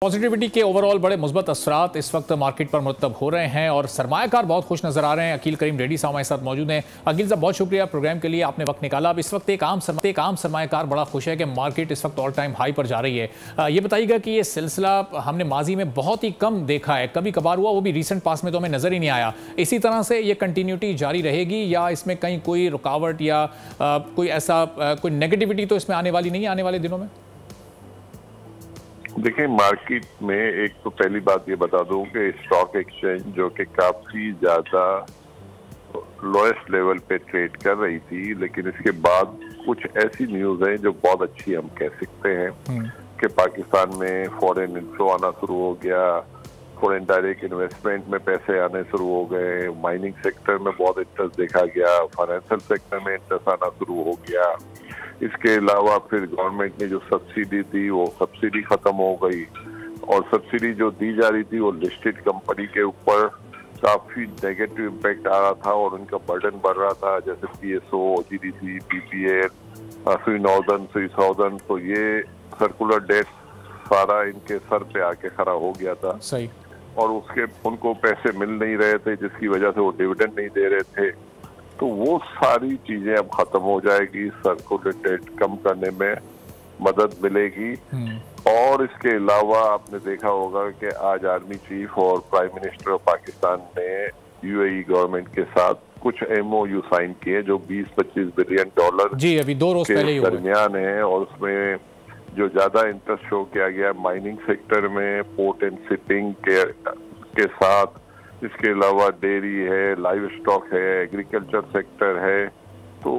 Positivity के overall बड़े मुस्बत असरात इस वक्त मार्केट पर मुरतब हो रहे हैं और सरमायाकार बहुत खुश नजर आ रहे हैं। अकील करीम रेड्डी साहब हमारे साथ मौजूद हैं। अकील साहब, बहुत शुक्रिया प्रोग्राम के लिए, आपने वक्त निकाला। अब इस वक्त एक आम सरमायाकार बड़ा खुश है कि मार्केट इस वक्त ऑल टाइम हाई पर जा रही है। ये बताइएगा कि ये सिलसिला हमने माजी में बहुत ही कम देखा है, कभी कभार हुआ, वो भी रिसेंट पास में तो हमें नजर ही नहीं आया। इसी तरह से ये कंटिन्यूटी जारी रहेगी या इसमें कहीं कोई रुकावट या कोई ऐसा कोई नेगेटिविटी तो इसमें आने वाली नहीं है आने वाले दिनों में? देखिए, मार्केट में एक तो पहली बात ये बता दूं कि स्टॉक एक्सचेंज जो कि काफी ज्यादा लोएस्ट लेवल पे ट्रेड कर रही थी, लेकिन इसके बाद कुछ ऐसी न्यूज है जो बहुत अच्छी हम कह सकते हैं कि पाकिस्तान में फॉरेन इनफ्लो आना शुरू हो गया, फॉरेन डायरेक्ट इन्वेस्टमेंट में पैसे आने शुरू हो गए, माइनिंग सेक्टर में बहुत इंटरेस्ट देखा गया, फाइनेंशियल सेक्टर में इंटरेस्ट आना शुरू हो गया। इसके अलावा फिर गवर्नमेंट ने जो सब्सिडी दी वो सब्सिडी खत्म हो गई और सब्सिडी जो दी जा रही थी वो लिस्टेड कंपनी के ऊपर काफी नेगेटिव इम्पैक्ट आ रहा था और उनका बर्डन बढ़ रहा था, जैसे पीएसओ, जीडीसी, पीपीएल, सुई नॉर्दर्न, सुई साउदर्न। तो ये सर्कुलर डेट सारा इनके सर पे आके खड़ा हो गया था। सही। और उसके उनको पैसे मिल नहीं रहे थे जिसकी वजह से वो डिविडेंड नहीं दे रहे थे। तो वो सारी चीजें अब खत्म हो जाएगी, सर्कुलर डेट कम करने में मदद मिलेगी। और इसके अलावा आपने देखा होगा कि आज आर्मी चीफ और प्राइम मिनिस्टर ऑफ पाकिस्तान ने यूएई गवर्नमेंट के साथ कुछ एमओयू साइन किए जो 20-25 बिलियन डॉलर जी अभी 2 रोज पहले ही दरमियान है। और उसमें जो ज्यादा इंटरेस्ट शो किया गया माइनिंग सेक्टर में, पोर्ट एंड शिपिंग के साथ, इसके अलावा डेयरी है, लाइव स्टॉक है, एग्रीकल्चर सेक्टर है। तो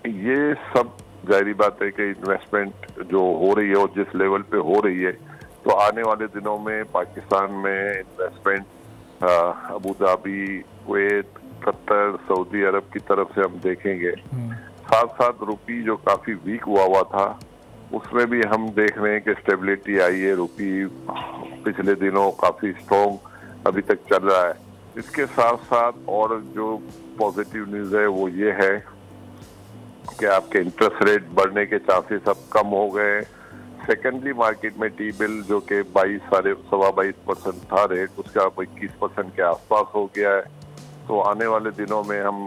ये सब जाहिर बात है कि इन्वेस्टमेंट जो हो रही है और जिस लेवल पे हो रही है, तो आने वाले दिनों में पाकिस्तान में investment Abu Dhabi, Kuwait, Qatar, Saudi Arab की तरफ से हम देखेंगे। साथ साथ रुपी जो काफी वीक हुआ था उसमें भी हम देख रहे हैं कि स्टेबिलिटी आई है। रुपी पिछले दिनों काफी स्ट्रॉन्ग अभी तक चल रहा है। इसके साथ साथ और जो पॉजिटिव न्यूज है वो ये है कि आपके इंटरेस्ट रेट बढ़ने के चांसेस अब कम हो गए। सेकेंडरी मार्केट में टी बिल जो कि 22-22.25% था रेट, उसका अब 21% के आसपास हो गया है। तो आने वाले दिनों में हम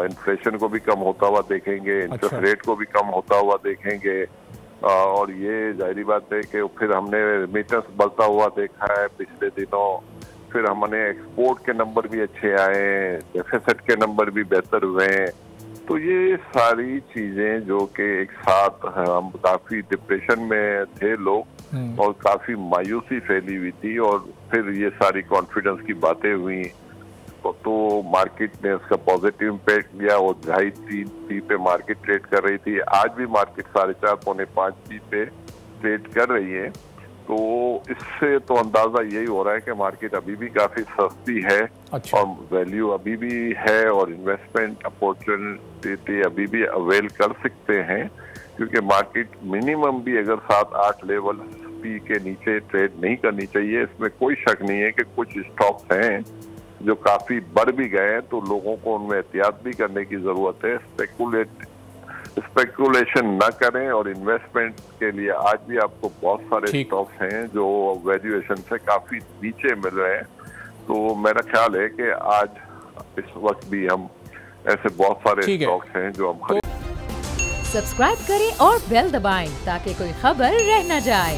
इन्फ्लेशन को भी कम होता हुआ देखेंगे, इंटरेस्ट रेट को भी कम होता हुआ देखेंगे। और ये जाहिर बात है कि फिर हमने रेमिटेंस बढ़ता हुआ देखा है पिछले दिनों। फिर हमने एक्सपोर्ट के नंबर भी अच्छे आए, डेफिसिट के नंबर भी बेहतर हुए हैं। तो ये सारी चीजें जो कि एक साथ हम काफी डिप्रेशन में थे लोग और काफी मायूसी फैली हुई थी और फिर ये सारी कॉन्फिडेंस की बातें हुई तो मार्केट ने उसका पॉजिटिव इम्पैक्ट लिया और 2.5-3 पे मार्केट ट्रेड कर रही थी। आज भी मार्केट 4.5-5 पे ट्रेड कर रही है। तो इससे तो अंदाजा यही हो रहा है कि मार्केट अभी भी काफी सस्ती है। अच्छा। और वैल्यू अभी भी है और इन्वेस्टमेंट अपॉर्चुनिटी अभी भी अवेल कर सकते हैं, क्योंकि मार्केट मिनिमम भी अगर 7-8 लेवल पी के नीचे ट्रेड नहीं करनी चाहिए। इसमें कोई शक नहीं है कि कुछ स्टॉक्स हैं जो काफी बढ़ भी गए हैं, तो लोगों को उनमें एहतियात भी करने की जरूरत है। स्पेकुलेशन न करें और इन्वेस्टमेंट के लिए आज भी आपको बहुत सारे स्टॉक्स हैं जो वैल्यूएशन से काफी नीचे मिल रहे हैं। तो मेरा ख्याल है कि आज इस वक्त भी हम ऐसे बहुत सारे स्टॉक्स हैं जो हम सब्सक्राइब करें और बेल दबाएं ताकि कोई खबर रह न जाए।